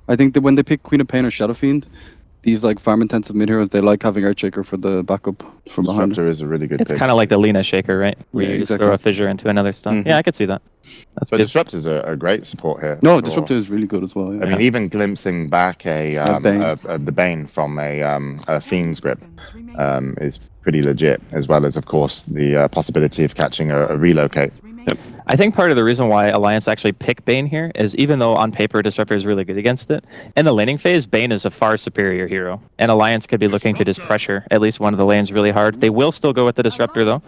I think that when they pick Queen of Pain or Shadow Fiend, these like farm-intensive mid-heroes, they like having Earthshaker for the backup from behind. Disruptor is a really good It's pick. kind of like the Lena Shaker, right? Where Yeah, you just exactly. throw a fissure into another stun. Yeah, I could see that. That's But good. Disruptor's a great support here. No, Disruptor is really good as well. Yeah. I mean, even glimpsing back the Bane from a Fiend's Grip is pretty legit, as well as, of course, the possibility of catching a relocate. Yep. I think part of the reason why Alliance actually pick Bane here is even though on paper Disruptor is really good against it, in the laning phase, Bane is a far superior hero. And Alliance could be looking to just pressure at least one of the lanes really hard. They will still go with the Disruptor, though,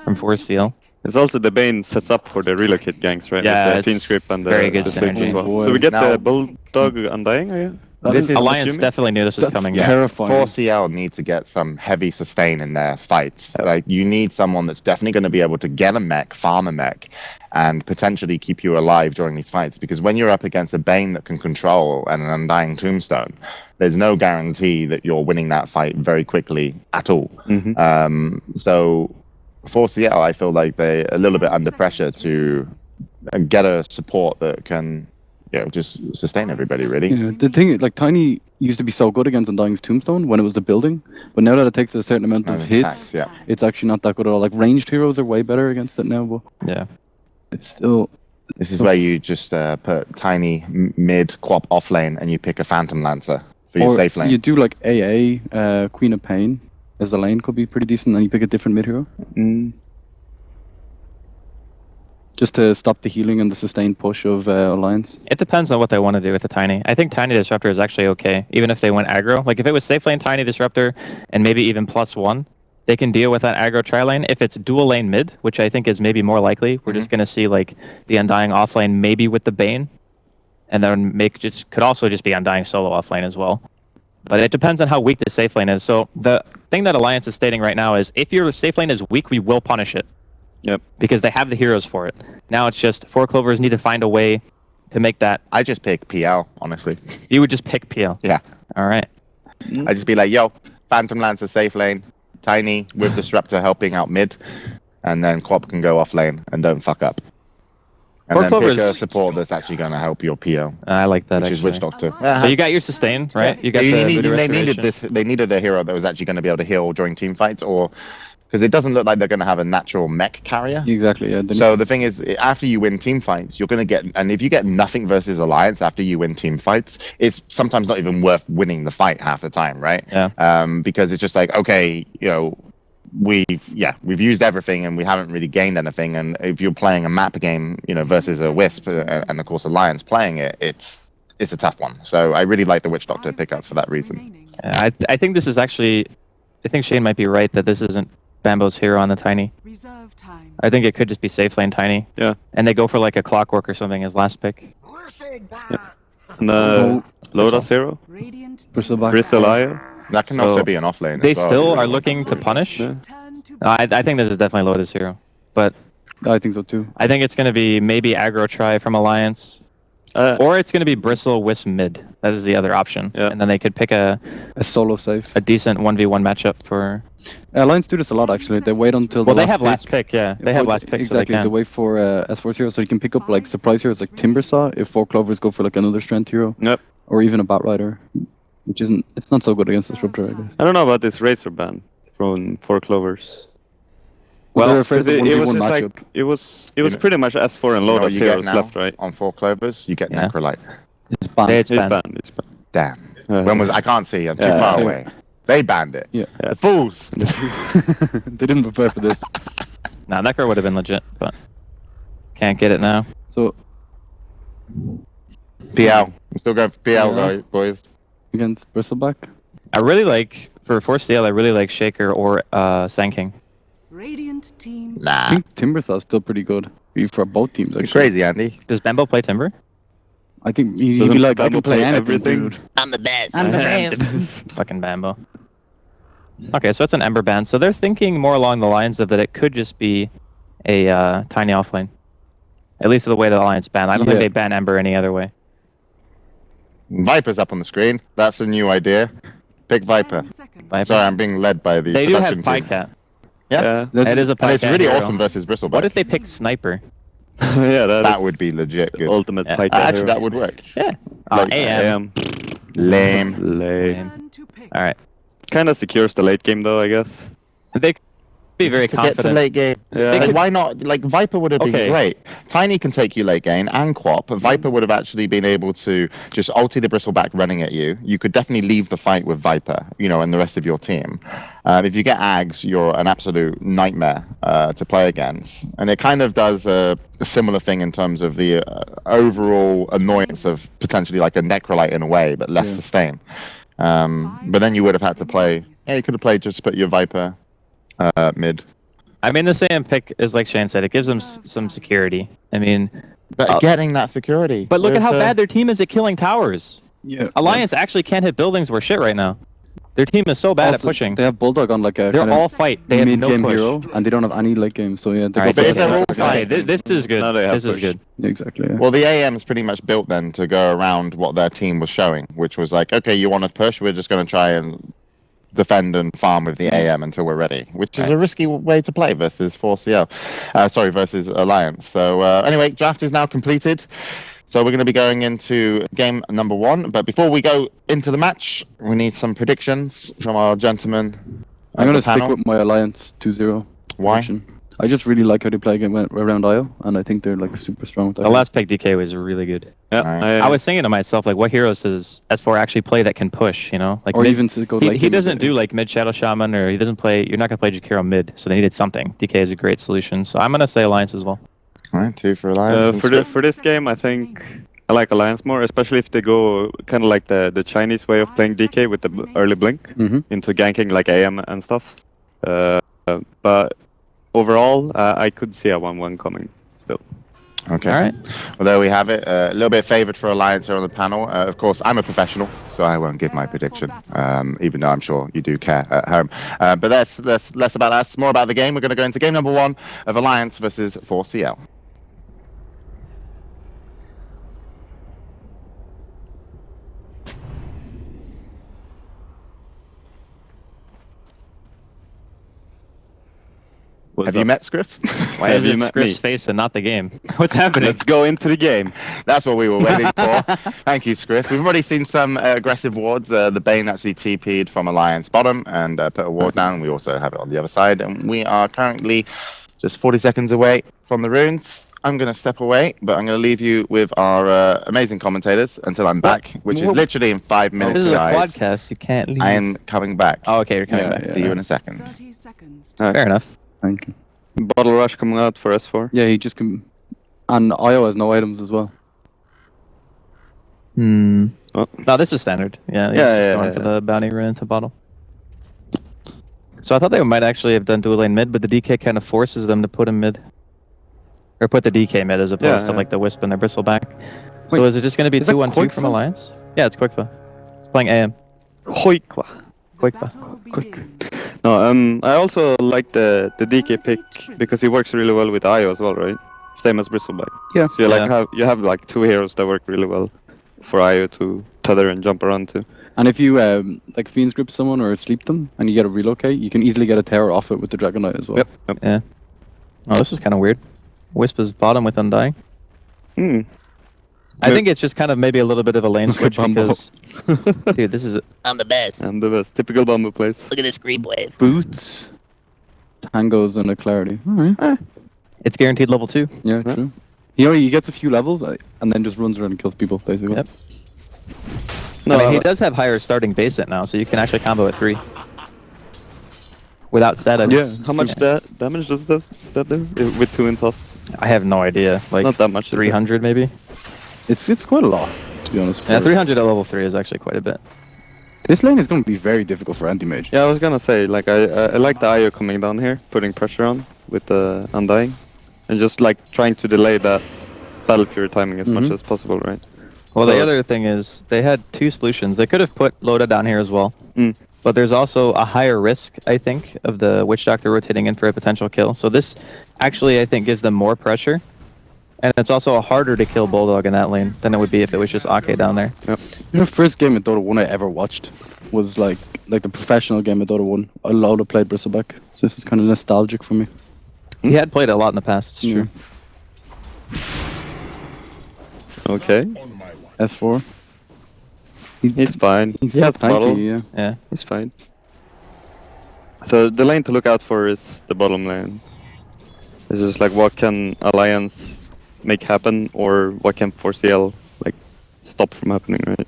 from 4C&L. It's also the Bane sets up for the relocate ganks, right? Yeah, with the Fiend's Grip and the very good Switch synergy. as well. Oh, So we get now- the Bulldog Undying, I guess? This is Alliance assuming? definitely knew this was That's coming. terrifying. 4CL need to get some heavy sustain in their fights. Like, you need someone that's definitely going to be able to get a mech, farm a mech, and potentially keep you alive during these fights. Because when you're up against a Bane that can control and an Undying Tombstone, there's no guarantee that you're winning that fight very quickly at all. So 4CL, I feel like they're a little bit under pressure to get a support that can, just sustain everybody, really. Yeah, the thing is, like, Tiny used to be so good against Undying's Tombstone when it was the building, but now that it takes a certain amount of hits, it's actually not that good at all. Like, ranged heroes are way better against it now, but Yeah. it's still... This is where you just put Tiny mid, Quap off lane, and you pick a Phantom Lancer for your safe lane. You do, like, AA, Queen of Pain as a lane could be pretty decent, and you pick a different mid-hero. Just to stop the healing and the sustained push of Alliance. It depends on what they want to do with the Tiny. I think Tiny Disruptor is actually okay, even if they went aggro. Like, if it was safe lane Tiny Disruptor and maybe even +1, they can deal with that aggro tri-lane. If it's dual lane mid, which I think is maybe more likely, we're just going to see, like, the Undying offlane maybe with the Bane, and then could also just be Undying solo offlane as well. But it depends on how weak the safe lane is. So the thing that Alliance is stating right now is, if your safe lane is weak, we will punish it. Yep. Because they have the heroes for it. Now it's just 4 Clovers need to find a way to make that. I just pick PL, honestly. You would just pick PL. Yeah. All right. I just be like, yo, Phantom Lancer safe lane, Tiny with Disruptor helping out mid, and then Quap can go off lane and don't fuck up. And then pick a support that's actually going to help your PL. I like that, which actually. is Witch Doctor. So you got your sustain, right? You got they needed this. They needed a hero that was actually going to be able to heal during team fights, or because it doesn't look like they're going to have a natural mech carrier. Exactly, yeah. So the thing is, after you win team fights, you're going to get, and if you get nothing versus Alliance after you win team fights, it's sometimes not even worth winning the fight half the time, right? Yeah. Because it's just like, okay, we've used everything and we haven't really gained anything. And if you're playing a map game, versus a Wisp, and of course Alliance playing it, it's a tough one. So I really like the Witch Doctor pickup for that reason. I think this is actually, I think Shane might be right that this isn't Bambo's hero on the Tiny. I think it could just be safe lane Tiny. Yeah. And they go for like a Clockwork or something as last pick. Yep. And Lotus hero? Bristol Isle? That can also be an off lane. They still are looking to punish. Yeah. I think this is definitely Lotus hero. But I think so too. I think it's going to be maybe aggro try from Alliance. Or it's going to be Bristle Wisp mid. That is the other option. Yeah. And then they could pick a solo safe. A decent 1v1 matchup for... Alliance do this a lot, actually. They wait until they have last pick, yeah. They have last pick, exactly. So they wait for S4's hero, so you can pick up like surprise heroes like Timbersaw if 4 Clovers go for like another strength hero. Yep. Or even a Batrider, which it's not so good against Disruptor, I guess. I don't know about this Razor ban from 4 Clovers. Well, they're afraid of the it 1v1 was matchup. like it was pretty much S4 and Lotus heroes left, right? On 4 Clovers, you get Necrolite. It's banned. It's banned. It's banned. Damn. When was I can't see. I'm too far away. They banned it. Yeah. Fools. They didn't prepare for this. Nah, Necro would have been legit, but can't get it now. So PL. I'm still going for PL, boys. Against Bristleback. I really like, for 4CL, I really like Shaker or Sand Radiant team. Nah. I think Timbersaw's still pretty good for both teams, actually. You're crazy, Andy. Does Bambo play Timber? I think he'd be like, I can play anything, everything? dude. I'm the best. I'm the best. Fucking Bambo. Okay, so it's an Ember ban. So they're thinking more along the lines of that it could just be a Tiny offlane. At least the way the Alliance ban. I don't think they ban Ember any other way. Viper's up on the screen. That's a new idea. Pick Viper. Viper. Sorry, I'm being led by the They do have production team. Pycat. Yeah. It is a Pycat And it's really hero. awesome versus Bristleback. What if they pick Sniper? Yeah, that would be legit good. Ultimate Yeah. Pike. Actually, that would work. Yeah. Like, AM. Lame. Lame. Turn to pick. All right. Kind of secures the late game though, I guess. They could be very To get to confident. late game. Yeah. Like, why not? Like, Viper would have been Okay. great. Tiny can take you late game, and Quap. Viper would have actually been able to just ulti the Bristleback running at you. You could definitely leave the fight with Viper, and the rest of your team. If you get Ags, you're an absolute nightmare to play against. And it kind of does a similar thing in terms of the overall annoyance of potentially like a Necrolite in a way, but less sustain. But then you would have had to play... Yeah, you could have played just put your Viper mid. I mean, the same pick is like Shane said. It gives them some security. I mean, But getting that security. but look at with, how bad their team is at killing towers. Yeah. Alliance actually can't hit buildings worth shit right now. Their team is so bad Also, at pushing. They have Bulldog on like a They're kind all of fight. They have no mid-game push. hero, and they don't have any late game. So yeah, they All right, go but for if they're all okay, fighting- this is good. Now they have This is push. good. Yeah, exactly. Yeah. Well, the AM is pretty much built then to go around what their team was showing, which was like, okay, you want to push, we're just going to try and defend and farm with the AM until we're ready, which is a risky way to play versus 4CL. Versus Alliance. So anyway, draft is now completed. So we're going to be going into game number 1. But before we go into the match, we need some predictions from our gentlemen. I'm going to stick panel. with my Alliance 2-0. Why? prediction. I just really like how they play game around IO, and I think they're like super strong with that. The last pick DK was really good. Yeah, Alright. I was thinking to myself, like, what heroes does S4 actually play that can push? Like or mid, even to go he, like he doesn't do like mid Shadow Shaman, or he doesn't play. You're not gonna play Jakiro mid, so they needed something. DK is a great solution, so I'm gonna say Alliance as well. All right, 2 for Alliance. For this game, I think I like Alliance more, especially if they go kind of like the Chinese way of playing DK with the early blink into ganking like AM and stuff. But overall, I could see a 1-1 coming still. Okay. All right. Well, there we have it. A little bit favoured for Alliance here on the panel. Of course, I'm a professional, so I won't give my prediction, even though I'm sure you do care at home. But that's less about us, more about the game. We're going to go into game number 1 of Alliance versus 4CL. What's Have you up? met Scriff? Why Have is you it met Scriff's me? face and not the game? What's happening? Let's go into the game. That's what we were waiting for. Thank you, Scriff. We've already seen some aggressive wards. The Bane actually TP'd from Alliance bottom and put a ward down. We also have it on the other side. And we are currently just 40 seconds away from the runes. I'm going to step away, but I'm going to leave you with our amazing commentators until I'm back, which is literally in 5 minutes, This is a guys. podcast. You can't leave. I am coming back. Oh, okay, you're coming Yeah, back. yeah. See you in a second. 30 seconds. Fair enough. Thank you. Bottle Rush coming out for S4. Yeah, he just can. And IO has no items as well. Hmm. Oh. No, this is standard. Yeah, he's Yeah, just yeah, going yeah, for yeah. the bounty run into bottle. So I thought they might actually have done dual lane mid, but the DK kind of forces them to put him mid. Or put the DK mid as opposed to yeah. like the Wisp and the Bristleback. Wait, So is it just going to be is that 2-1-2 Quick from Foot? Alliance? Yeah, it's Quickfa. It's playing AM. Hoikwa. Quick Battle Quick. begins. No, I also like the DK pick because he works really well with IO as well, right? Same as Bristleback. Yeah. So you have like 2 heroes that work really well for IO to tether and jump around to. And if you like Fiend's Grip someone or sleep them and you get a relocate, you can easily get a tower off it with the Dragon Knight as well. Yep. Yeah. Oh, this is kind of weird. Wisp is bottom with Undying. Hmm. I think it's just kind of maybe a little bit of a lane Look at switch Bumbo. because, dude, this is I'm the best. And the best. Typical Bumble plays. Look at this creep wave. Boots, Tangos, and a Clarity. Alright. it's guaranteed level 2. Yeah, Yeah. true. He gets a few levels and then just runs around and kills people, basically. Yep. No, I mean, he does have higher starting base it now, so you can actually combo at 3 without setups. Yeah. How much damage does that do with 2 in toss? I have no idea. Like Not that much. is it? 300 maybe. It's quite a lot, to be honest. Yeah, for- 300 at level 3 is actually quite a bit. This lane is going to be very difficult for anti-mage. Yeah, I was gonna say, like, I like the IO coming down here, putting pressure on with the Undying, and just like trying to delay that Battle Fury timing as much as possible, right? Well, So- the other thing is they had 2 solutions. They could have put Loda down here as well. Mm. But there's also a higher risk, I think, of the Witch Doctor rotating in for a potential kill. So this actually, I think, gives them more pressure. And it's also harder to kill Bulldog in that lane than it would be if it was just Ake down there. First game of Dota 1 I ever watched was like the professional game of Dota 1. I love to play Bristleback, so this is kind of nostalgic for me. He had played it a lot in the past, it's true. Okay. S4. He's fine. He's He so has bottle. tanky, yeah. Yeah. He's fine. So the lane to look out for is the bottom lane. It's just like what can Alliance make happen, or what can 4CL like stop from happening, right?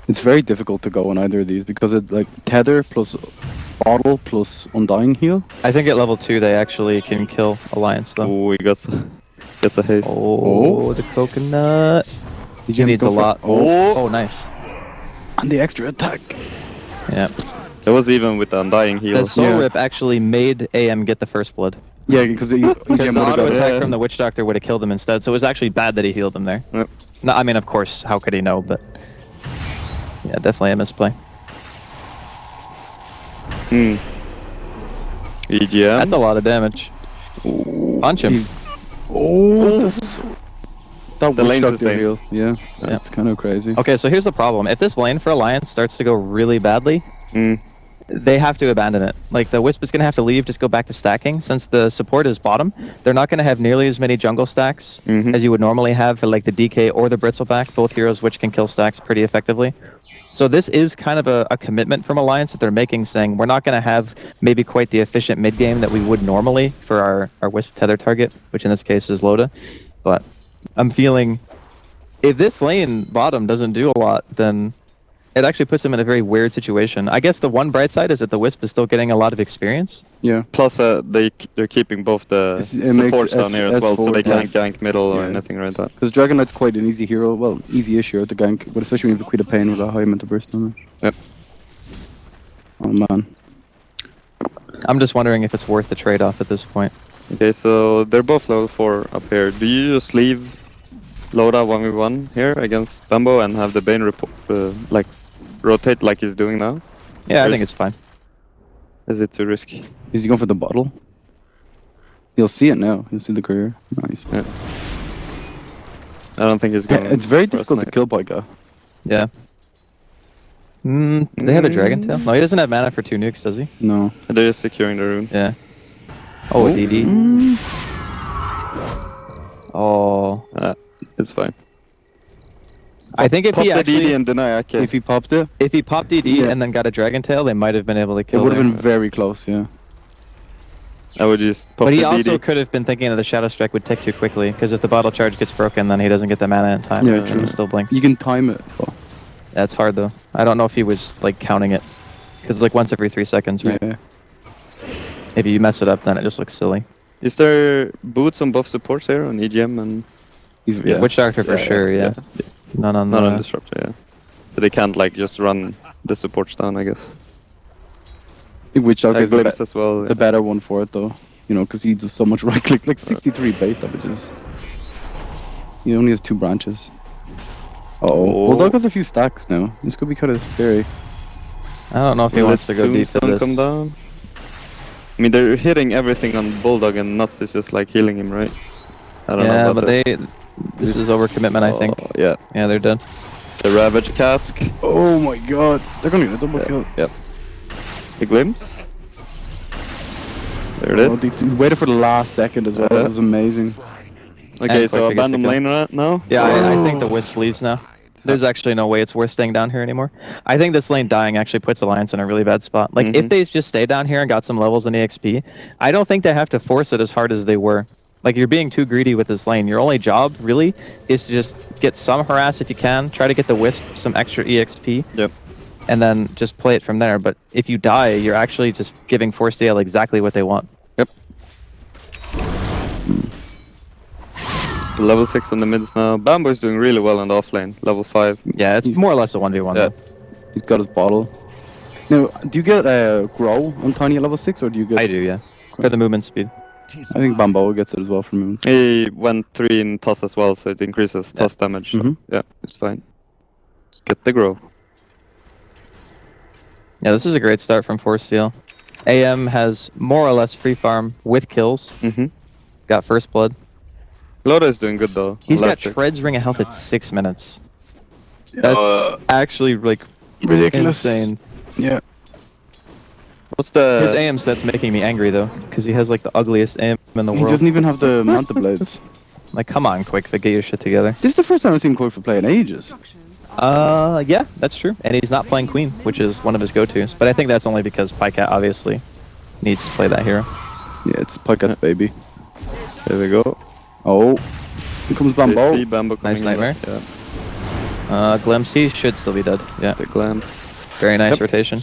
It's very difficult to go on either of these because it like tether plus bottle plus undying heal. I think at level 2 they actually can kill Alliance though. Oh, he gets a haste. Oh, the coconut. He needs a lot. Oh, nice. And the extra attack. Yeah. It was even with the undying heal. The soul Yeah. rip actually made AM get the first blood. Yeah, because Because the auto attack yeah. from the Witch Doctor would have killed him instead, so it was actually bad that he healed him there. Yep. No, I mean, of course, how could he know, but... Yeah, definitely a misplay. EGM. That's a lot of damage. Punch him. That The Witch lane's Doctor insane. heal. Yeah, that's kind of crazy. Okay, so here's the problem. If this lane for Alliance starts to go really badly, they have to abandon it. Like, the Wisp is going to have to leave, just go back to stacking. Since the support is bottom, they're not going to have nearly as many jungle stacks as you would normally have for, like, the DK or the Bristleback, both heroes which can kill stacks pretty effectively. So this is kind of a commitment from Alliance that they're making, saying we're not going to have maybe quite the efficient mid-game that we would normally for our Wisp tether target, which in this case is Loda. But I'm feeling if this lane bottom doesn't do a lot, then it actually puts them in a very weird situation. I guess the one bright side is that the Wisp is still getting a lot of experience. Yeah. Plus, they're keeping both the It makes supports down here as well, so they S4 can't gank middle or Yeah. anything like that. Because Dragon Knight's quite an easy hero. Well, easy-ish hero to gank, but especially when you have Queen of Pain with a high amount of burst on it. Yep. Oh man. I'm just wondering if it's worth the trade-off at this point. Okay, so they're both level 4 up here. Do you just leave Loda 1v1 here against Bambo and have the Bane like rotate like he's doing now? Yeah, I Or think is- it's fine. Is it too risky? Is he going for the bottle? He'll see it now. He'll see the career. Nice. Yeah. I don't think he's Yeah, going. it's very for a difficult to snipe. kill Boyka. Yeah. Do they have a Dragon Tail? No, he doesn't have mana for 2 nukes, does he? No. They're just securing the rune. Yeah. Oh, a DD. Mm. Oh. It's fine. I think if Pop he the actually... DD and deny AK. If he popped it, If he popped DD Yeah. and then got a Dragon Tail, they might have been able to it kill would have him. been very close, yeah. I would just pop But the he DD. also could have been thinking that the Shadow Strike would tick too quickly, because if the bottle charge gets broken, then he doesn't get the mana in time. Yeah, and true. it still blinks. You can time it. Oh, That's hard, though. I don't know if he was, like, counting it. Because it's like once every 3 seconds, right? yeah. If you mess it up, then it just looks silly. Is there boots on both supports here on EGM and He's, Yeah. Witch Doctor for sure, yeah. None on not on the... Disruptor? Yeah. So they can't like just run the supports down, I guess. I think Witch Doctor is Glimpse as well. the better one for it, though. You know, because he does so much right click, like 63 base damages. He only has 2 branches. Uh-oh. Bulldog has a few stacks now. This could be kind of scary. I don't know if he Will wants the to go deep to tombstone this. come down? I mean, they're hitting everything on Bulldog, and Nuts is just like healing him, right? I don't know. Yeah, about but that. this is overcommitment, I think. Oh, yeah. Yeah, they're dead. The Ravage Cask. Oh my god. They're gonna get a double kill. Yep. The Glimpse. There it Oh, is. he waited for the last second as well. Yeah. That was amazing. Okay, And so quick, I guess abandon they lane now? Yeah, I think the Wisp leaves now. There's actually no way it's worth staying down here anymore. I think this lane dying actually puts Alliance in a really bad spot. Like, if they just stay down here and got some levels in EXP, I don't think they have to force it as hard as they were. Like, you're being too greedy with this lane. Your only job, really, is to just get some harass if you can, try to get the Wisp some extra EXP, Yep. and then just play it from there. But if you die, you're actually just giving 4CL exactly what they want. Yep. Level 6 on the mids now. Bambo's doing really well on the off lane. Level 5. Yeah, it's more or less a 1v1. Yeah. though. He's got his bottle. Now, do you get Grow on Tiny at level 6, or do you get... I do, yeah. For the movement speed. I think Bamboa gets it as well from him. He went 3 in toss as well, so it increases toss damage. So Mhm. yeah, it's fine. Get the grow. Yeah, this is a great start from 4CL. AM has more or less free farm with kills. Mm-hmm. Got first blood. Loda is doing good though. He's got Elastic. Tread's Ring of Health at 6 minutes. That's actually like Ridiculous. insane. Yeah. What's the? His AM set's making me angry though, because he has like the ugliest AM in the He world. doesn't even have the Manta Blades. Like, come on, Quick, get your shit together. This is the first time I've seen Qualifier play in ages. Structures are Yeah, that's true. And he's not playing Queen, which is one of his go-tos. But I think that's only because Pycat obviously needs to play that hero. Yeah, it's Pycat baby. There we go. Oh, here comes Bambo. See Bambo coming Nice in. nightmare. Yeah, Glimpse, he should still be dead. Yeah, the glance. very nice Yep. rotation.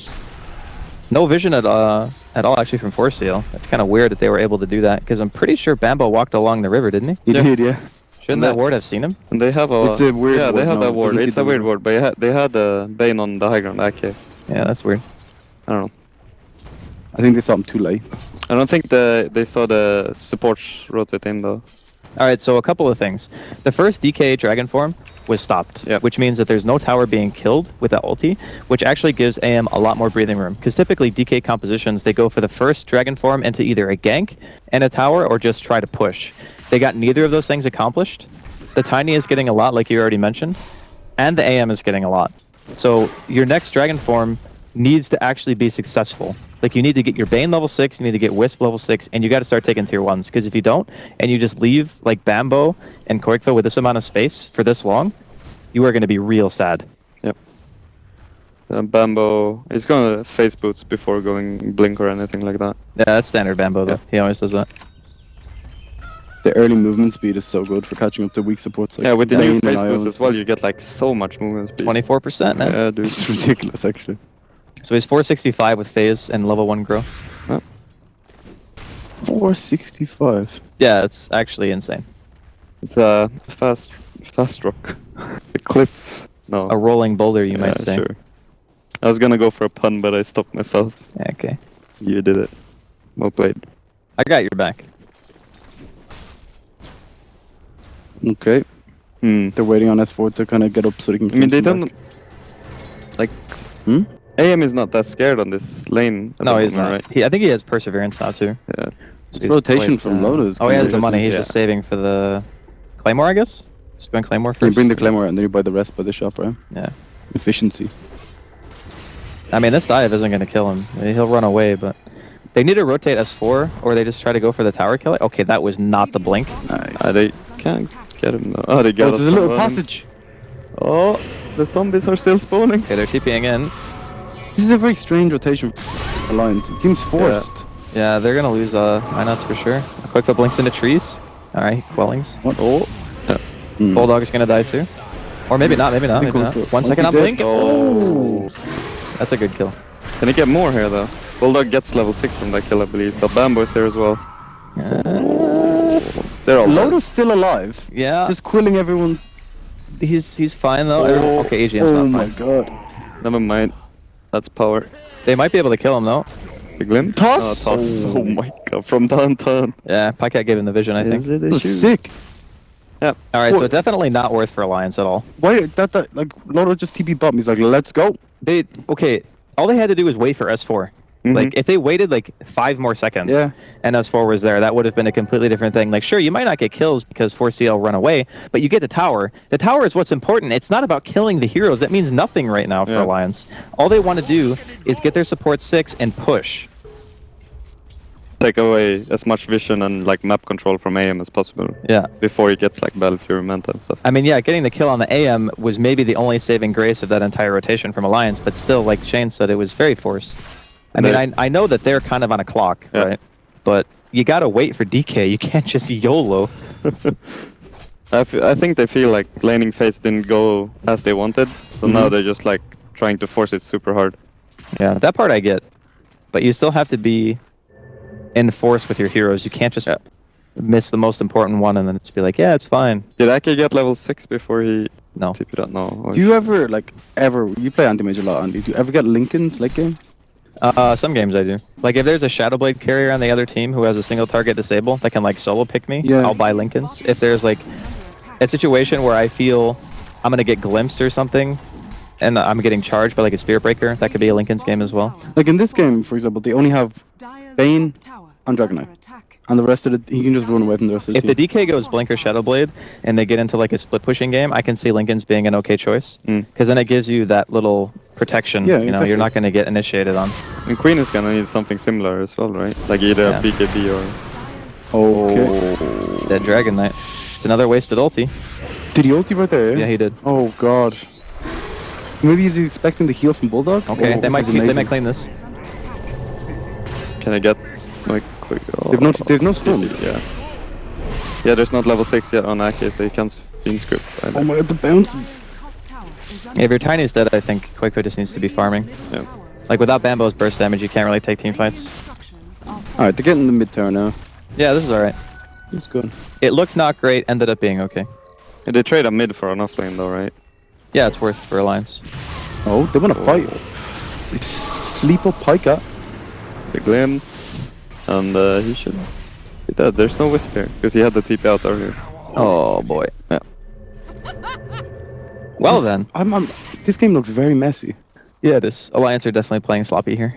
No vision at all actually from 4C&L. It's kind of weird that they were able to do that, because I'm pretty sure Bambo walked along the river, didn't he? He Yeah. did, yeah. Shouldn't that ward have seen him? And they have a. It's a weird Yeah, they ward, have no, that it ward. doesn't It's see a the weird ward. ward, but they had Bane on the high ground. Okay, Yeah, that's weird. I don't know. I think they saw him too late. I don't think they saw the supports rotate in though. Alright, so a couple of things. The first DK Dragon form was stopped, Yep. which means that there's no tower being killed with that ulti, which actually gives AM a lot more breathing room. Because typically DK compositions, they go for the first Dragon form into either a gank and a tower or just try to push. They got neither of those things accomplished. The Tiny is getting a lot, like you already mentioned, and the AM is getting a lot. So your next Dragon form needs to actually be successful. Like, you need to get your Bane level 6, you need to get Wisp level 6, and you got to start taking tier 1s. Because if you don't, and you just leave, like, Bambo and Koikvo with this amount of space for this long, you are going to be real sad. Yep. Bambo is gonna face boots before going blink or anything like that. Yeah, that's standard Bambo, though. Yeah. He always does that. The early movement speed is so good for catching up to weak supports. Like Yeah, with the Bane new and face Ion. boots as well, you get like so much movement speed. 24%, man. Yeah, dude. It's ridiculous, actually. So he's 465 with phase and level 1 grow. 465. Yeah, it's actually insane. It's a fast rock. A cliff. No. A rolling boulder, you might say. Sure. I was gonna go for a pun, but I stopped myself. Yeah, okay. You did it. Well played. I got your back. Okay. Hmm. They're waiting on S4 to kind of get up so they can. I mean, they clinch them don't. Like, Hmm? AM is not that scared on this lane. at No, the he's moment, not. Right? I think he has Perseverance now, too. Yeah. So he's Rotation quite, from Lotus. Oh, he has the Interesting. money. He's Yeah. back. Just saving for the Claymore, I guess? Just going Claymore You first. bring the Claymore and then you buy the rest by the shop, right? Yeah. Efficiency. I mean, this dive isn't going to kill him. He'll run away, but they need to rotate S4, or they just try to go for the tower kill. Okay, that was not the blink. Nice. They can't get him. Though. Oh, they got Oh, us there's a little from running. passage. Oh, the zombies are still spawning. Okay, they're TPing in. This is a very strange rotation for Alliance. It seems forced. Yeah, they're going to lose Minuts for sure. A quick flip blinks into trees. Alright, Quellings. What? Oh. Mm. Bulldog is going to die too. Or maybe not, maybe not, Think maybe not. we'll- 1 second on he's blink. dead. Oh! That's a good kill. Can he get more here though? Bulldog gets level 6 from that kill, I believe. But Bambo is here as well. They're all dead. Lotus still alive. Yeah, Just quilling everyone. he's fine though. Oh, Okay, AGM's oh not my fine. god. Never mind. That's power. They might be able to kill him though. The glimpse? Toss? Oh, toss. Oh my god. From downtown. Yeah, Pycat gave him the vision, I think. Is it That was issue? sick. Yeah. Alright, so What? definitely not worth for Alliance at all. Why that like Lotus just TP bottom? He's like, let's go. Okay, all they had to do was wait for S4. Mhm. Like, if they waited like 5 more seconds Yeah. and S4 was there, that would have been a completely different thing. Like, sure, you might not get kills because 4CL run away, but you get the tower. The tower is what's important. It's not about killing the heroes. That means nothing right now for Yeah. Alliance. All they want to do is get their support 6 and push. Take away as much vision and like map control from AM as possible Yeah. before he gets like Battle Fury Manta and stuff. I mean, yeah, getting the kill on the AM was maybe the only saving grace of that entire rotation from Alliance, but still, like Shane said, it was very forced. I mean, I know that they're kind of on a clock, Yeah. right? But you gotta wait for DK. You can't just YOLO. I think they feel like laning phase didn't go as they wanted, so now they're just like trying to force it super hard. Yeah, that part I get. But you still have to be in force with your heroes. You can't just miss the most important one and then just be like, yeah, it's fine. Did Ake get level 6 before he No. TP'd out? No. Do you ever you play anti-mage a lot, Andy? Do you ever get Lincolns late game? Some games I do. Like, if there's a Shadow Blade carrier on the other team who has a single target disable that can, like, solo pick me, Yeah. I'll buy Lincolns. If there's, like, a situation where I feel I'm gonna get glimpsed or something, and I'm getting charged by, like, a Spirit Breaker, that could be a Lincoln's game as well. Like in this game, for example, they only have Dire's Bane top tower and is Dragon under Knight. attack. And the rest of it, he can just run away from the rest of the If the team. DK goes Blink or Shadow Blade, and they get into, like, a split-pushing game, I can see Lincoln's being an okay choice. Mm. Because then it gives you that little protection, Yeah, you know, exactly. you're not gonna get initiated on. And Queen is gonna need something similar as well, right? Like either Yeah. BKB or... Dire's top Okay. Dead Dragon Knight. It's another wasted ulti. Did he ulti right there? Yeah, he did. Oh god. Maybe he's expecting the heal from Bulldog? Okay, Oh, they might this is amazing. claim this. Can I get like quick? Oh, They've no stun. Yeah. Yeah, there's not level 6 yet on Ake, so he can't Fiend script. Oh my god, the bounces. Yeah, if your Tiny's dead, I think Quakeco just needs to be farming. Yeah. Like, without Bambo's burst damage, you can't really take team fights. Alright, they're getting the mid tower now. Yeah, this is alright. It's good. It looks not great, ended up being okay. Yeah, they trade a mid for an offlane though, right? Yeah, it's worth for Alliance. Oh, they want to fight. They sleep up Pika. The glimpse, and he should be dead. There's no wisp here, because he had the TP out earlier. Oh boy. Yeah. Well then. This game looks very messy. Yeah, it is. Alliance are definitely playing sloppy here.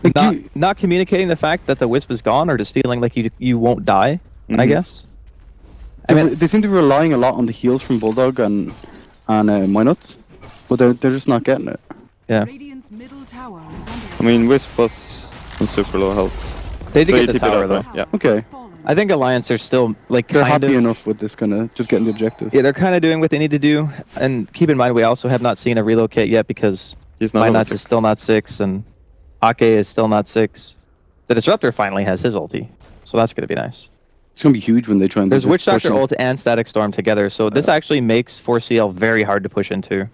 Like not communicating the fact that the Wisp is gone, or just feeling like you won't die, I guess. I mean, they seem to be relying a lot on the heals from Bulldog and Minuts, but they're just not getting it. Yeah. I mean, Wisp was on super low health. They did So get he the TP'd tower out, though. right? Yeah. Okay. I think Alliance are still like They're kind happy of enough with this kind of just getting the objective. Yeah, they're kind of doing what they need to do. And keep in mind, we also have not seen a relocate yet because He's not level Minuts 6. is still not 6 and Ake is still not 6. The Disruptor finally has his ulti, so that's gonna be nice. It's gonna be huge when they try and. There's do this Witch Doctor pushing. ult and Static Storm together, so this actually makes 4CL very hard to push into.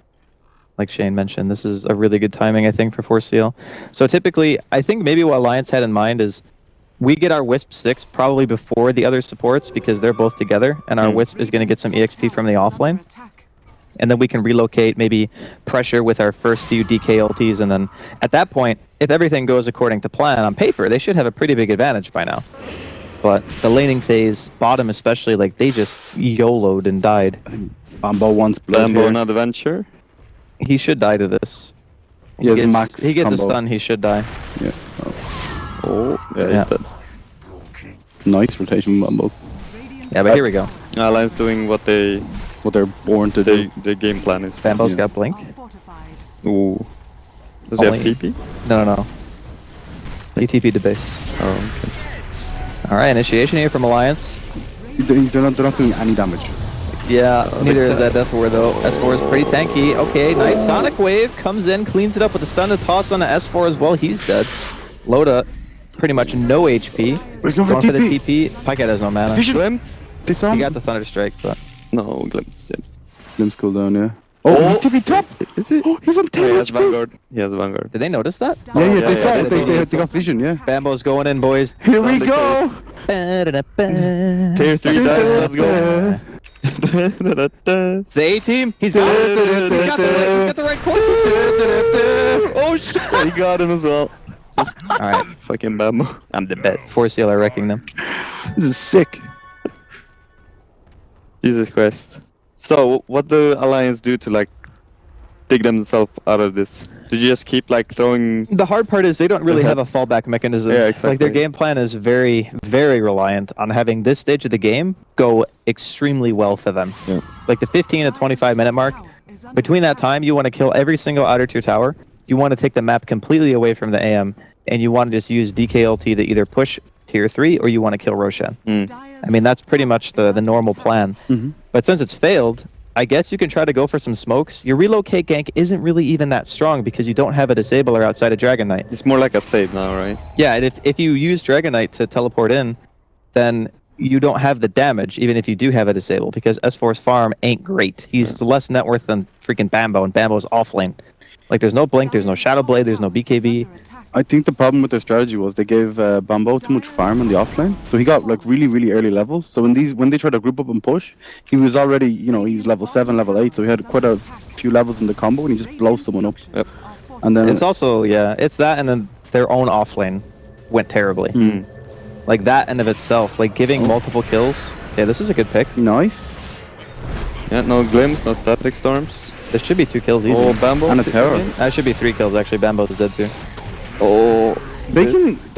Like Shane mentioned, this is a really good timing, I think, for 4CL. So typically, I think maybe what Alliance had in mind is we get our Wisp 6 probably before the other supports because they're both together, and our Wisp is going to get some EXP from the offlane. And then we can relocate, maybe pressure with our first few DK ultis, and then at that point, if everything goes according to plan on paper, they should have a pretty big advantage by now. But the laning phase, bottom especially, like they just YOLO'd and died. Bambo wants blood Bambo here. and Adventure. He should die to this. He has max he gets a combo. stun, he should die. Yeah. Oh, yeah, Yeah. he's dead. Nice rotation from Bambo. Yeah, but here we go. Alliance doing what they What they're born to do. their game plan is. Bambo's Yeah. got Blink. Ooh. Does he have Only- TP? No. He TP'd to base. Oh, okay. Alright, initiation here from Alliance. They're not doing any damage. Yeah, neither is that Death Ward though. S4 is pretty tanky. Okay, nice. Sonic Wave comes in, cleans it up with a stun to toss on the S4 as well. He's dead. Loda, pretty much no HP. He's going for For the TP. TP. Pycat has no mana. Glimpse? They saw He him. got the Thunder Strike, but No, Glimpse. Yeah. Glimpse cooldown, yeah. Oh, he TP top! Is it? Oh, he's on 10 Oh, he has HP! Vanguard. He has Vanguard. did they notice that? Yeah, yeah, they saw yeah, it. They got vision, yeah. Bambo's going in, boys. Here we Thunder go! Tier 3 dice, let's go. It's the A team. He's got it. He's got the right courses. Oh shit, he got him as well. Alright, Fucking Bambo. I'm the bet. 4CL are wrecking them. This is sick. Jesus Christ. So, what do Alliance do to like dig themselves out of this? Did you just keep like throwing? The hard part is they don't really have a fallback mechanism. Yeah, Like their exactly. game plan is very, very reliant on having this stage of the game go extremely well for them. Yeah. Like the 15 to 25 minute mark, between that time you want to kill every single outer tier tower. You want to take the map completely away from the AM, and you want to just use DKLT to either push tier 3 or you want to kill Roshan. I mean, that's pretty much the normal plan. Mm-hmm. But since it's failed, I guess you can try to go for some smokes. Your relocate gank isn't really even that strong because you don't have a disabler outside of Dragon Knight. It's more like a save now, right? Yeah, and if you use Dragon Knight to teleport in, then you don't have the damage, even if you do have a disable, because S4's farm ain't great. He's less net worth than freaking Bambo, and Bambo's offlane. Like, there's no Blink, there's no Shadow Blade, there's no BKB. I think the problem with their strategy was they gave Bambo too much farm in the offlane, so he got like really, really early levels. So when they tried to group up and push, he was already, he was level 7, level 8, so he had quite a few levels in the combo, and he just blows someone up. Yep. And then It's also, yeah, it's that, and then their own offlane went terribly. Like, that in of itself, like, giving multiple kills. Yeah, this is a good pick. nice. Yeah, no Glimpse, no Static Storms. There should be 2 kills easy. Oh, Bambo. And a terror. That should be 3 kills, actually. Bambo's dead, too. Oh, They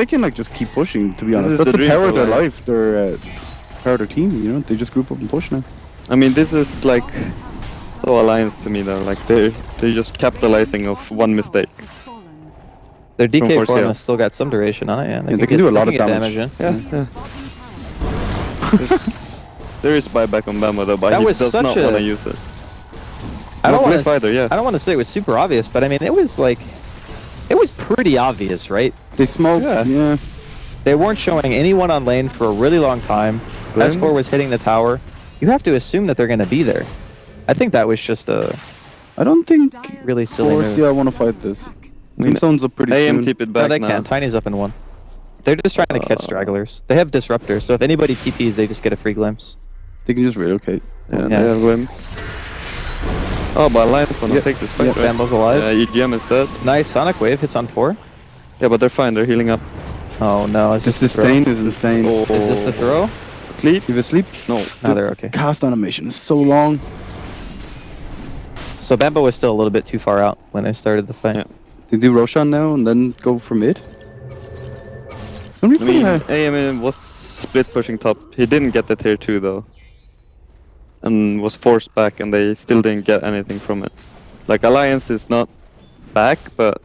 can like just keep pushing. To be honest, is that's the the dream power for of their Alliance. life. Their power of their team. They just group up and push now. I mean, this is like so Alliance to me though. Like they're just capitalizing of one mistake. Their DK 4CL. form has still got some duration on it, yeah. They can do a lot of get damage. in. Yeah, yeah. There is buyback on Bambo though, but That he was does such not a- want to use it. I don't Not want Glyph either, yeah. I don't want to say it was super obvious, but I mean, it was like, it was pretty obvious, right? They smoked. Yeah. Yeah. They weren't showing anyone on lane for a really long time. Glimpse. S4 was hitting the tower. You have to assume that they're going to be there. I think that was just a I don't think really silly move. 4C want to fight this. mean, Tombstone's up pretty AM soon. tip it No, back they now. can't. Tiny's up in 1. They're just trying to catch stragglers. They have disruptors, so if anybody TPs, they just get a free glimpse. They can just relocate. Yeah, Yeah. they have glimpse. Oh, but Alliance wanna Yeah, take this fight, Yeah, right? Bambo's alive. Yeah, EGM is dead. Nice Sonic Wave hits on 4. Yeah, but they're fine, they're healing up. Oh no, is The this the throw? sustain is insane. Oh. Is this the throw? Sleep? You have a sleep? No. No, they're okay. Cast animation is so long. So Bambo was still a little bit too far out when I started the fight. Yeah. They do Roshan now and then go for mid. I mean, AM was split pushing top. He didn't get the tier 2 though. And was forced back and they still didn't get anything from it. Like, Alliance is not back, but...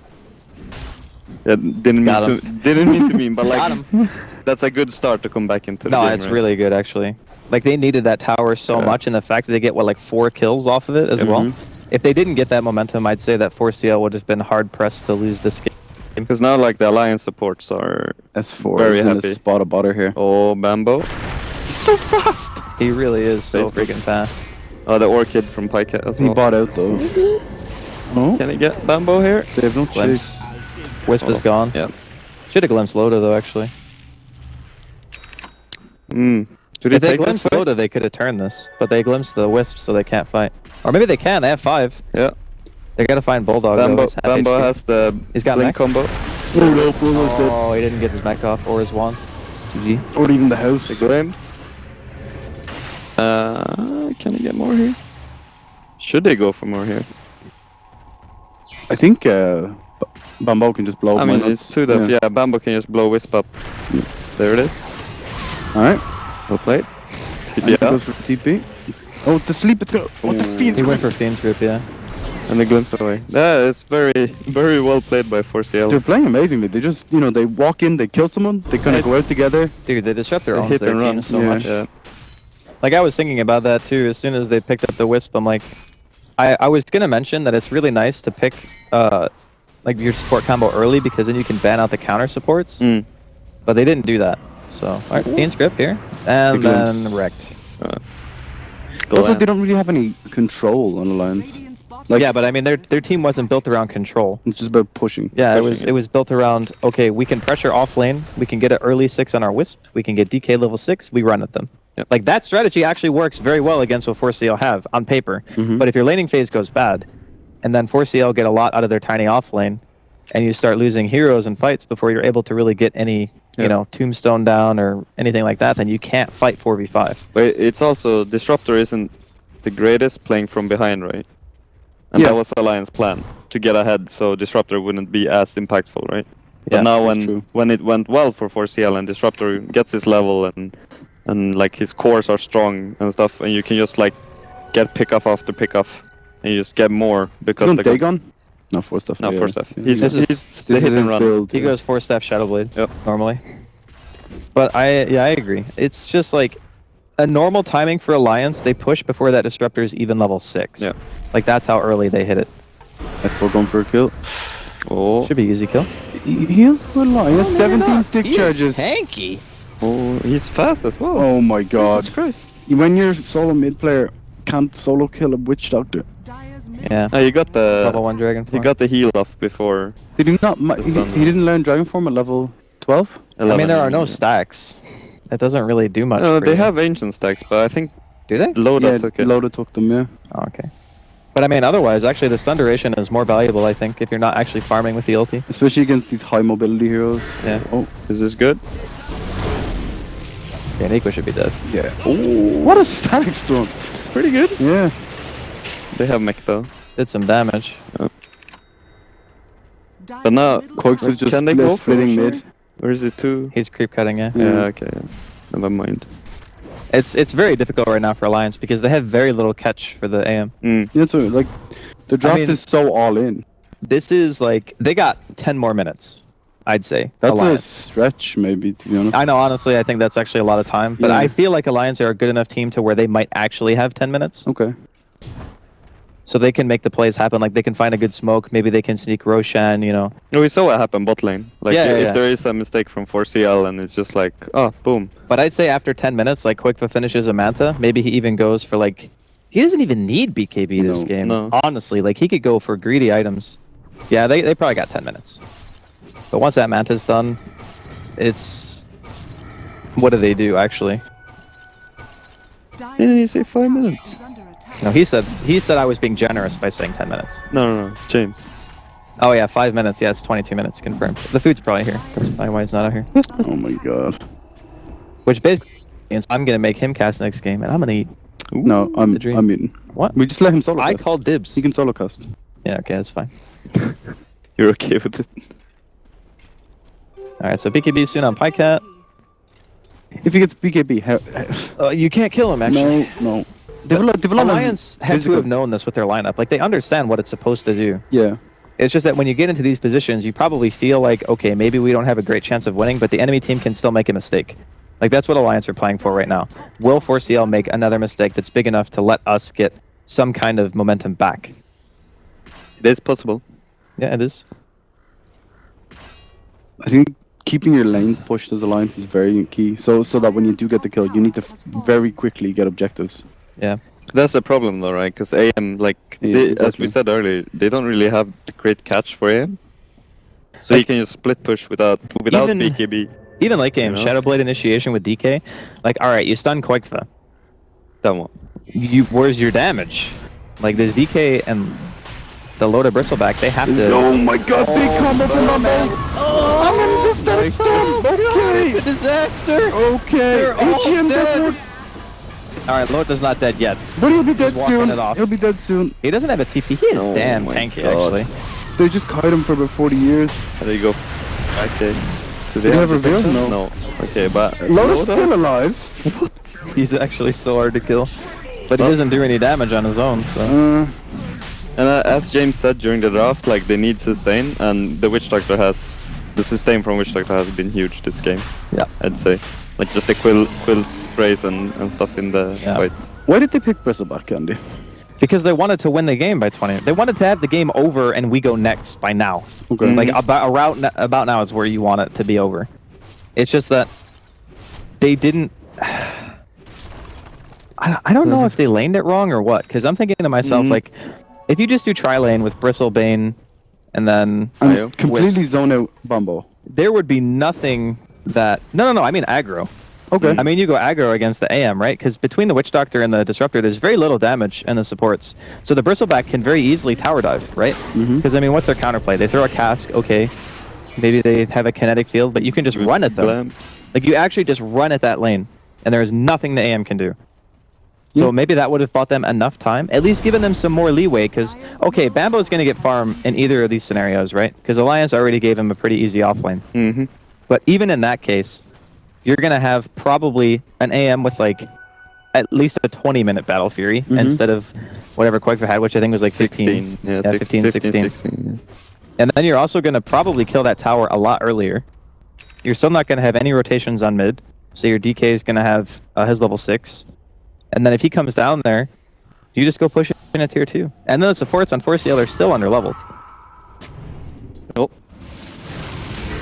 Yeah, didn't Got mean to mean, but Got like, him. that's a good start to come back into the No, game, it's right? really good actually. Like they needed that tower so Yeah. much, and the fact that they get what like 4 kills off of it as well. If they didn't get that momentum, I'd say that 4CL would have been hard pressed to lose this game. Because now, like, the Alliance supports are... S4 Very is in happy. a spot of butter here. Oh, Bambo. He's so fast! He really is so Basically. freaking fast. Oh, the Orchid from Pycat as He well. bought out though. Oh, Can he get Bambo here? they have no Glimpse. chase. Wisp is Oh, gone. yeah. Should have glimpsed Loda though actually. Hmm. Do they If they take this glimpsed fight? Loda, they could have turned this, but they glimpsed the Wisp, so they can't fight. Or maybe they can. They have 5. Yeah. They gotta find Bulldog. though, Bambo, he's half Bambo HP. has the He's got blink mech. combo. Oh, he didn't get his mech off or his wand. GG. Or even the house. The glimpse. Can he get more here? Should they go for more here? I think Bambo can just blow I up my mean, nuts. it's 2 up. Yeah, Bambo can just blow Wisp up. There it is. Alright. Well played. And TP he out. goes for TP. Oh, the sleep, it's gonna... Oh, the fiends. He went for Fiend's Grip, yeah. And the glimpse away. Yeah, it's very well played by 4CL. They're playing amazingly. They just, you know, they walk in, they kill someone, they kind of go out together. Dude, the Disruptor They owns hit their and team run. so Yeah. much. Yeah. Like, I was thinking about that too. As soon as they picked up the Wisp, I'm like, I was gonna mention that it's really nice to pick, like, your support combo early because then you can ban out the counter supports. Mm. But they didn't do that. So, alright, Fiend's Grip here. And The then glimpse. wrecked. Also, they don't really have any control on Alliance. Like, yeah, but I mean, their team wasn't built around control. It's just about pushing. Yeah, pushing it was built around, okay, we can pressure off lane, we can get an early 6 on our Wisp, we can get DK level 6, we run at them. Yep. Like, that strategy actually works very well against what 4CL have on paper. Mhm. But if your laning phase goes bad, and then 4CL get a lot out of their tiny off lane, and you start losing heroes and fights before you're able to really get any, you Yep. know, tombstone down or anything like that, then you can't fight 4v5. But it's also, Disruptor isn't the greatest playing from behind, right? And Yeah. that was Alliance plan, to get ahead so Disruptor wouldn't be as impactful, right? But Yeah, now that's true. when it went well for 4CL and Disruptor gets his level and like his cores are strong and stuff, and you can just like get pick-off after pick-off, and you just get more because Don't they they got... gone? No, 4 stuff. No, yeah. 4 stuff. Yeah. He's This is- the This hit is and his run. build. He yeah. goes 4-staff Shadowblade Yep. normally. But I agree. It's just like a normal timing for Alliance, they push before that Disruptor is even level 6. Yeah. Like that's how early they hit it. S4 going for a kill. Oh, Should be easy kill. He has good line. He has 17 stick charges. Tanky. oh, he's fast as well. Oh my god. Jesus Christ. When you're solo mid player, can't solo kill a witch doctor. Yeah. Oh, you got Level the 1 dragon. you got the heal off before. Did he not? It's He done. didn't learn Dragon Form at level 12? 11, I mean, there are no yeah. stacks. That doesn't really do much. No, for they you. have ancient stacks, but I think Do they? Loda Yeah, took it. Loda took them, yeah. Oh, okay. But I mean, otherwise, actually, the stun duration is more valuable, I think, if you're not actually farming with the ulti. Especially against these high mobility heroes. Yeah. Oh, Is this good? Yeah, Nico should be dead. yeah. Oh, what a static storm. It's pretty good. Yeah. They have mech though. Did some damage. But now, Koix is just Can they go for splitting sure? mid. Or is it 2? He's creep cutting, yeah. Yeah. Yeah, okay. Never mind. It's very difficult right now for Alliance because they have very little catch for the AM. Mm. Yeah, so like, the draft mean- is so all in. This is like, they got 10 more minutes. I'd say. That's Alliance. a stretch, maybe, to be honest. I know, honestly, I think that's actually a lot of time. But Yeah. I feel like Alliance are a good enough team to where they might actually have 10 minutes. Okay. So they can make the plays happen. Like, they can find a good smoke. Maybe they can sneak Roshan, you know. We saw what happened bot lane. Like, Yeah, if yeah. there is a mistake from 4CL and it's just like, oh, boom. But I'd say after 10 minutes, like, Quickfa finishes a Manta. Maybe he even goes for, like... He doesn't even need BKB this No, game. no. Honestly, like, he could go for greedy items. Yeah, they probably got 10 minutes. But once that Manta's done, it's... What do they do, actually? Didn't he say 5 minutes? No, he said I was being generous by saying 10 minutes. No, James. Oh yeah, 5 minutes. Yeah, it's 22 minutes confirmed. The food's probably here. That's probably why he's not out here. Oh my god. Which basically means I'm gonna make him cast next game, and I'm gonna eat. No, I'm The dream. eating. What? We just let him solo I cast. called dibs. He can solo cast. Yeah, okay, that's fine. You're okay with it? All right, so BKB soon on Pycat. If he gets BKB, You can't kill him actually. no. Develop Alliance have to have known this with their lineup. Like they understand what it's supposed to do. Yeah. It's just that when you get into these positions, you probably feel like, okay, maybe we don't have a great chance of winning, but the enemy team can still make a mistake. Like that's what Alliance are playing for right now. Will 4CL make another mistake that's big enough to let us get some kind of momentum back? It is possible. Yeah, it is. I think keeping your lanes pushed as Alliance is very key. So that when you do get the kill, you need to very quickly get objectives. Yeah. That's the problem though, right? Because AM, like, Yeah, as exactly. we said earlier, they don't really have a great catch for AM. So Like- you can just split push without Even- BKB. Even late game, You know? Shadowblade initiation with DK. Like, alright, you stun Quakefa. That one. Where's your damage? Like, there's DK and the loaded Bristleback, they have to... Oh my god, big combo from Bumbo! Oh, I'm gonna just start stun! Okay! it's a disaster! Okay! They're all AGM dead. dead. Alright, Loda's not dead yet. But he'll be dead walking soon. it off. He'll be dead soon. He doesn't have a TP. He is Oh damn my tanky, God. actually. They just kite him for about 40 years. There you go. Okay. Do Did he have a reveal? detection? No. Okay, but Loda's Loda? still alive. He's actually so hard to kill. But he doesn't do any damage on his own, so... And as James said during the draft, like they need sustain, and the Witch Doctor the sustain from Witch Doctor has been huge this game. Yeah. I'd say, like just the quill sprays and stuff in the Yeah. fights. Why did they pick Bristleback, Andy? Because they wanted to win the game by 20. They wanted to have the game over and we go next by now. Okay. Mhm. Like about now is where you want it to be over. It's just that they didn't. I don't know if they laned it wrong or what. Because I'm thinking to myself like, if you just do tri-lane with Bristlebane, and then And Ayo. completely zone out Bumbo. there would be nothing that. No. I mean aggro. Okay. I mean, you go aggro against the AM, right? Because between the Witch Doctor and the Disruptor, there's very little damage in the supports. So the Bristleback can very easily tower dive, right? Because, I mean, what's their counterplay? They throw a cask, okay. Maybe they have a kinetic field, but you can just run at them. Blam. Like, you actually just run at that lane, and there is nothing the AM can do. So maybe that would have bought them enough time, at least given them some more leeway, because, okay, Bambo's going to get farm in either of these scenarios, right? Because Alliance already gave him a pretty easy offlane. Mm-hmm. But even in that case, you're going to have probably an AM with like at least a 20-minute Battle Fury instead of whatever Quakefa had, which I think was like 15. 16. Yeah, 15, 16. 16. And then you're also going to probably kill that tower a lot earlier. You're still not going to have any rotations on mid. So your DK is going to have his level 6. And then if he comes down there, you just go push it in a tier 2. And then the supports on 4CL are still under-leveled. Oh.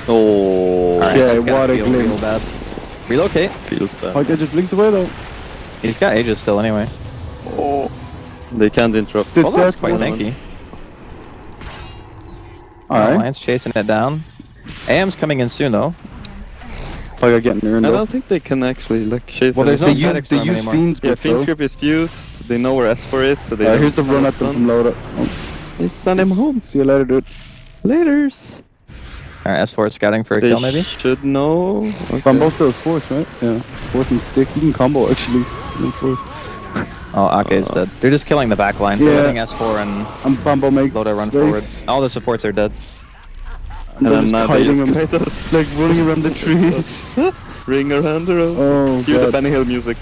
Oh. Alright, Yeah, that's gotta what a feel real glimpse. bad. Relocate. Feels bad. Like, I just blinks away though. He's got Aegis still anyway. Oh. They can't interrupt. Did Well, that's that quite one. tanky. Alright. Alliance chasing it down. AM's coming in soon though. Like, I getting there I though. don't think they can actually like chase. Well, there's no anything. static storm use anymore. Fiend's Yeah, grip, Fiend's though. grip is used. They know where S4 is, so they. Here's the run at them from Loda. Oh, They send him home. see you later, dude. Laters. Alright, S4 is scouting for a They kill maybe. should know. Okay. Bumbo still has force, right? Yeah. Force and stick. You can combo actually. with force. Oh, Ake is dead. They're just killing the back line. Yeah. They're letting S4 and And Bumbo make Loda run space. forward. All the supports are dead. And they're just now they kiting just him, kite us. like running around the trees. Ring around the road. Oh Cue the god. Benny Hill music.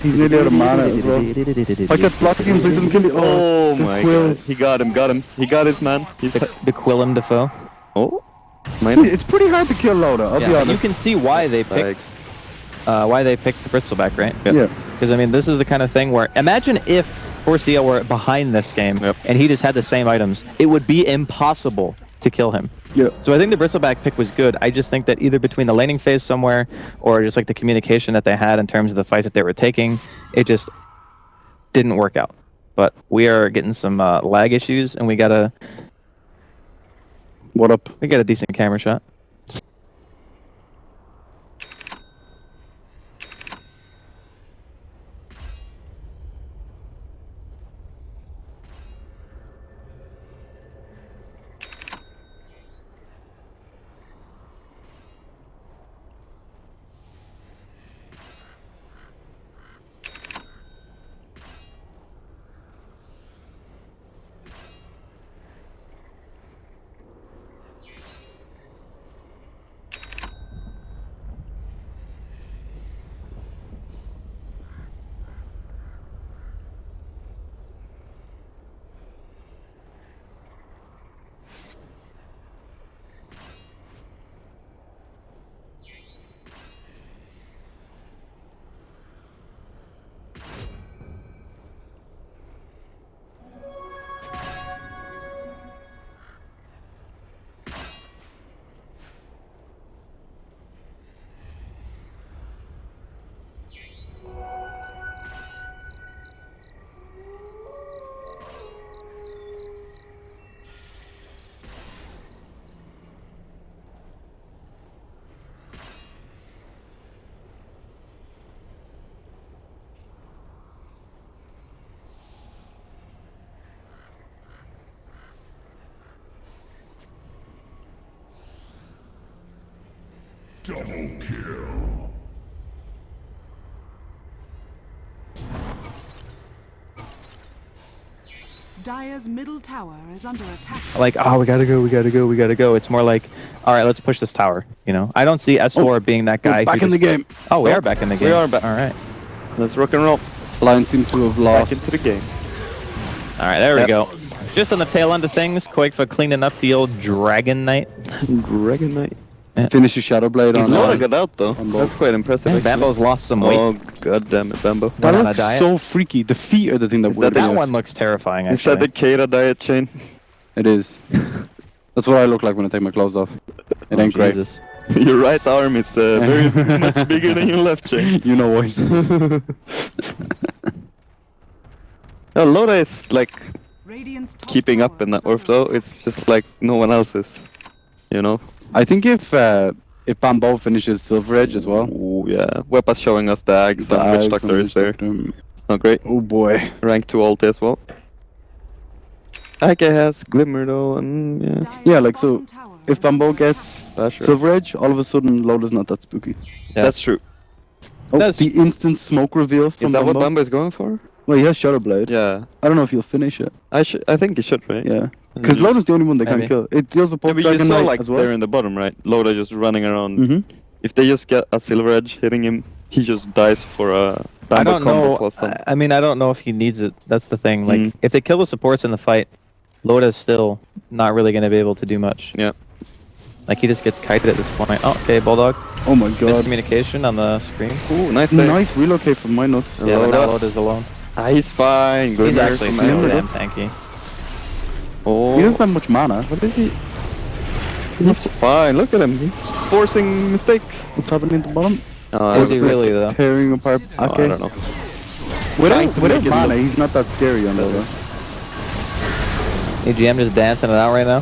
He's nearly out of mana as well. Like that blocking him so he doesn't kill you. Oh the my god. quills. He got him. He got his man. He's The Quillum Defoe. oh. It's pretty hard to kill Loda, I'll be Yeah, honest. you can see why they picked the Bristleback, right? Yeah. Because I mean, this is the kind of thing where imagine if 4CL were behind this game and he just had the same items, it would be impossible to kill him. Yeah. So I think the Bristleback pick was good. I just think that either between the laning phase somewhere or just like the communication that they had in terms of the fights that they were taking, it just didn't work out. But we are getting some lag issues, and we got a decent camera shot. Double kill. Dire's middle tower is under attack. Like, oh, we gotta go. It's more like, all right, let's push this tower. You know, I don't see S4 being that guy. Back who in the just- game. Oh, we are back in the game. We are back. All right. Let's rock and roll. Lions seem to have Back lost. into the game. All right, there we go. Just on the tail end of things, Quakefa cleaning up the old Dragon Knight. Dragon Knight. Finishes Shadow Blade He's on. not Loda got out though. on That's both. quite impressive. actually. Bambo's lost some weight. Oh god damn it, Bambo. That Went on a looks diet. so freaky. The feet are the thing that Is weird that me That out. one looks terrifying, Is actually. that the Kata diet chain? It is. That's what I look like when I take my clothes off. It ain't great. Jesus. Your right arm is very much bigger than your left chain. You know what? No, Loda is like Radiant's top keeping tower up in that is under ortho. attack. It's just like no one else is. You know? I think if Bambo finishes Silver Edge as well. Ooh, yeah. Wepa's showing us the Ags the and Witch Ags Doctor and is there. Witch Doctor. It's not great. Oh boy. Rank 2 ulti as well. AK has Glimmer though, and yeah. Dire's Yeah, like, so, bottom tower If is under Bambo attack. gets Basher. Silver Edge, all of a sudden Lola's not that spooky. Yeah. That's true. Oh, That's- the instant smoke reveal from Is that Bambo. what Bambo is going for? Well, he has Shadow Blade. Yeah. I don't know if he'll finish it. I think he should, right? Yeah. Because Loda's the only one they Maybe. can't kill. It deals with Yeah, both but you Dragon saw Knight like as well. there in the bottom, right? Loda just running around. Mm-hmm. If they just get a Silver Edge hitting him, he just dies for a Bambo I don't combo know. plus some. I mean, I don't know if he needs it. That's the thing. Like, Mm. if they kill the supports in the fight, Loda's still not really going to be able to do much. Yeah. Like, he just gets kited at this point. Oh, okay, Bulldog. Oh my god. Miscommunication on the screen. Ooh, nice save. Nice relocate from my nuts. Yeah, but now Loda. Loda's alone. Ah, he's fine. He's Glimmer actually from so Amber. damn tanky. Oh, He doesn't have much mana. what is he? He's fine. Look at him. He's forcing mistakes. What's happening at the bottom? Is he really, though? Tearing apart. Oh, Okay. I don't know. Without make it mana, look- he's not that scary on Loda. EGM just dancing it out right now.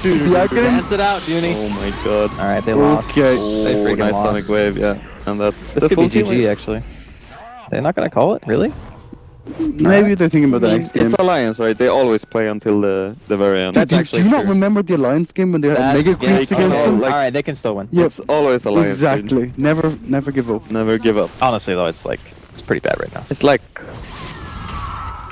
Dance it out, Junie. Oh my god. All right, they lost. Okay. They Oh, freaking nice lost. Sonic Wave, yeah. And that's This the could be full team GG, win. actually. They're not going to call it? Really? Maybe they're thinking about the I mean, next game. it's Alliance, right? They always play until the very end. That's do, actually do you not true. remember the Alliance game when they had Mega yeah, Creeps oh, against no, them? like- All right, they can still win. Yeah, It's always Alliance. exactly. Never give up. Never give up. Honestly, though, it's like, it's pretty bad right now. It's like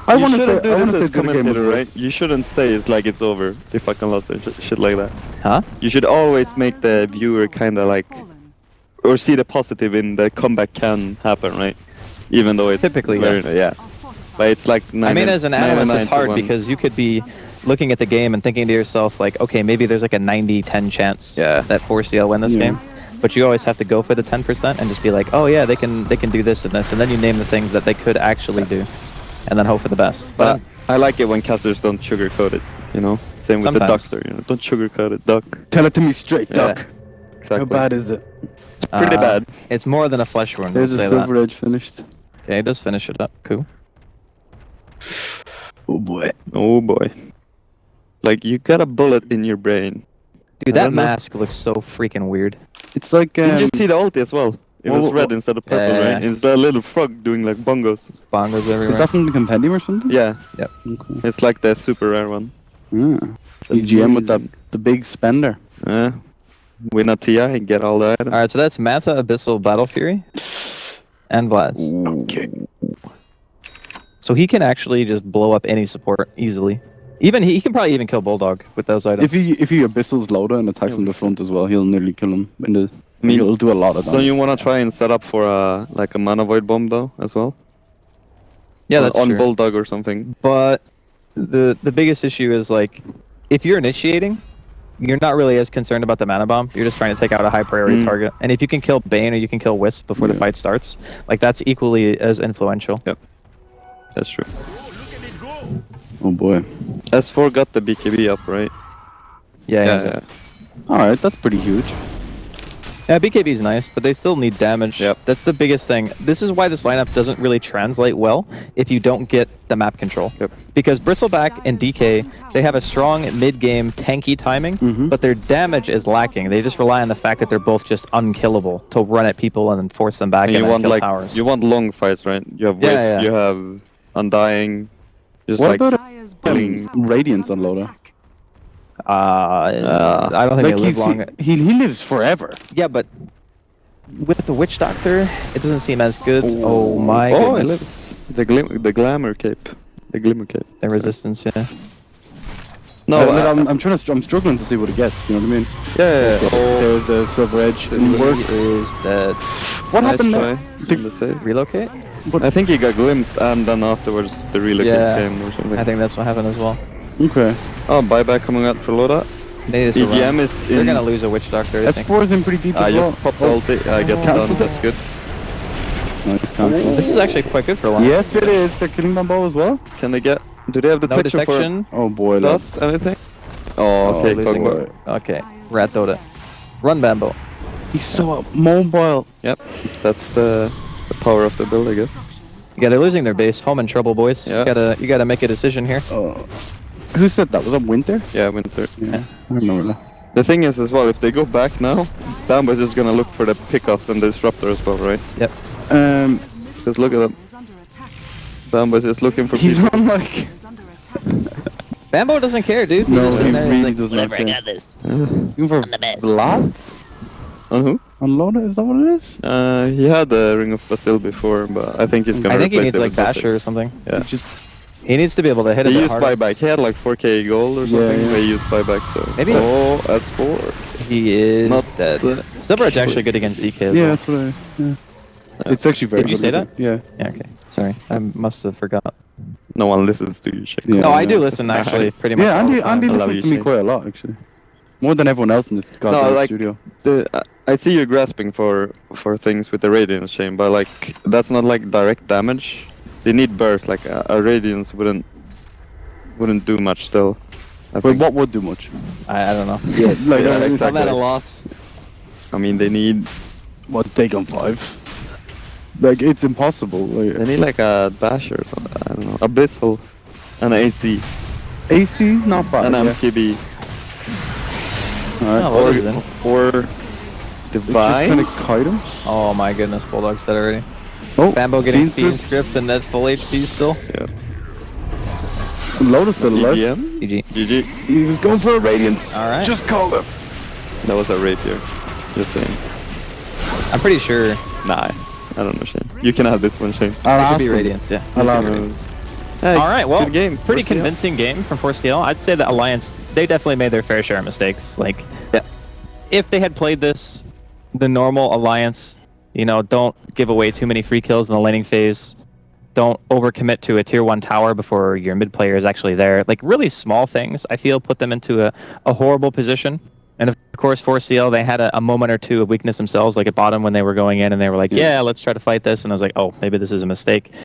I you want to say, shouldn't do I want this to as say the game was commentator, worse. right? You shouldn't say it's like it's over. They fucking lost and shit like that. Huh? You should always make the viewer kind of like, Fallen. or see the positive in the comeback can happen, right? Even though it's Typically, very, Are yeah. fortified. But it's like I mean, as an analyst, it's hard 99 to 1. because you could be looking at the game and thinking to yourself, like, okay, maybe there's like a 90-10 chance Yeah. that 4CL win this game. But you always have to go for the 10% and just be like, oh yeah, they can do this and this, and then you name the things that they could actually do, and then hope for the best. But I like it when casters don't sugarcoat it, you know? Same with Sometimes. the Duckster, you know? Don't sugarcoat it, Duck. Tell it to me straight, Yeah, Doc. Exactly. How bad is it? It's pretty bad. It's more than a flesh wound. There's We'll a say Silver that. Edge finished. Okay, it does finish it up. Cool. Oh boy. Oh boy. Like, you got a bullet in your brain. Dude, I that don't know. mask looks so freaking weird. It's like You just see the ulti as well. It was well, red instead of purple, yeah. right? It's a little frog doing like bongos. Bongos everywhere. is that from the compendium or something? Yeah, Okay. it's like the super rare one. Yeah. EGM with the big spender. Win a TI and get all the items. Alright, so that's Manta, Abyssal, Battle Fury, and Vlad's. Okay. So he can actually just blow up any support easily. Even he can probably even kill Bulldog with those items. If he abyssals Loda and attacks from the front as well, he'll nearly kill him. I mean, he'll do a lot of Don't damage. you want to try and set up for like a mana void bomb though as well? Yeah, Or that's on true. Bulldog or something. But the biggest issue is like, if you're initiating, you're not really as concerned about the mana bomb. You're just trying to take out a high priority target. And if you can kill Bane or you can kill Wisp before the fight starts, like that's equally as influential. Yep, that's true. Oh boy. S4 got the BKB up, right? Yeah. Alright, that's pretty huge. Yeah, BKB is nice, but they still need damage. Yep. That's the biggest thing. This is why this lineup doesn't really translate well if you don't get the map control. Yep. Because Bristleback and DK, they have a strong mid-game tanky timing, but their damage is lacking. They just rely on the fact that they're both just unkillable to run at people and then force them back And and you then want kill like towers. you want long fights, right? You have Wisp, Yeah, yeah. you have Undying. Just What like about Dire's killing bottom tower Radiance is on under Loda? attack. I don't think Like they live long. he lives forever. Yeah, but with the Witch Doctor, it doesn't seem as good. Oh my oh, it goodness. lives. The glamour cape. The glimmer cape. The resistance, yeah. No, I'm struggling to see what it gets. You know what I mean? yeah. There's the Silver Edge. Didn't work. Is dead. What Nice happened try there? from the save. Relocate? I think he got glimpsed and then afterwards the relocate Yeah. came or something. I think that's what happened as well. Okay. Oh, buyback coming out for Loda. They need to run. EGM is in. They're gonna lose a Witch Doctor, I think. S4 is in pretty deep as You well. popped the ulti. I get Cancel done. That's good. Nice cancel. This is actually quite good for Lions. Yes, it is. They're killing Bambo as well. Can they get? Do they have the No texture detection. Oh boy, for lads. dust? Anything? Oh, okay. losing Cogbar. Okay, Rat Dota. Run Bambo. He's so mobile. Yep. That's the power of the build, I guess. Yeah, they're losing their base. Home in trouble, boys. Yeah. You gotta make a decision here. Who said that? Was that Winter? Yeah, Winter. Yeah. I remember that. The thing is as well, if they go back now, Bambo's just gonna look for the pickoffs and the disruptor as well, right? Yep. Just look at them. Is under attack. Bambo's just looking for He's people. on like. Is under attack. Bambo doesn't care, dude. He's No, just he in there. He's really like, does not Whatever, I care. got this. Looking for I'm the best. Lads? On who? On Loda? Is that what it is? He had the Ring of Basil before, but I think he's gonna I think he replace needs it like with something. Basher or something. Yeah. Just He needs to be able to hit a He bit used harder. buyback. He had like 4k gold or something. Yeah. They used buyback, so. Maybe- Oh, S4. He is Not dead. the- Silver Edge actually good against DK as yeah, well. that's what I. Yeah. It's actually very. Did you good, say isn't it? Yeah. Yeah, okay. Sorry, I must have forgot. No one listens to you, Shake. Yeah. No, I do no. listen actually pretty much. Yeah, all the Andy time. listens you, to me Shane. quite a lot actually. More than everyone else in this goddamn like- studio. I see you grasping for things with the Radiance chain, but like that's not like direct damage. They need burst. Like a Radiance wouldn't do much still. I But think. what would do much? I don't know. Yeah, like Yeah, I'm exactly. at a loss. I mean, they need take on 5. Like it's impossible. Like, like a Basher or something. I don't know. Abyssal, and an AC, AC's not bad. and yeah. MKB, Alright. No, what is it? or Just Divine. kind of kite him. Oh my goodness, Bulldog's dead already. Oh, Bambo getting Fiend speed Script. script and net full HP still. Yeah. Lotus still alive. EGM. GG. GG. He was going for a radiance. All right. Just call him. That was a rapier. Just saying. I'm pretty sure it Nah, I don't know, Shane. You can have this one, Shane. I'll could ask be him. Radiance, yeah. I'll ask him. Radiance. Hey, All right, well, good game. pretty 4CL. convincing game from 4CL. I'd say that Alliance, they definitely made their fair share of mistakes. Like, if they had played this, the normal Alliance, you know, don't give away too many free kills in the laning phase, don't overcommit to a tier 1 tower before your mid player is actually there. Like, really small things, I feel, put them into a horrible position. And of course, 4CL, they had a moment or two of weakness themselves, like at bottom when they were going in and they were like, yeah, let's try to fight this. And I was like, oh, maybe this is a mistake.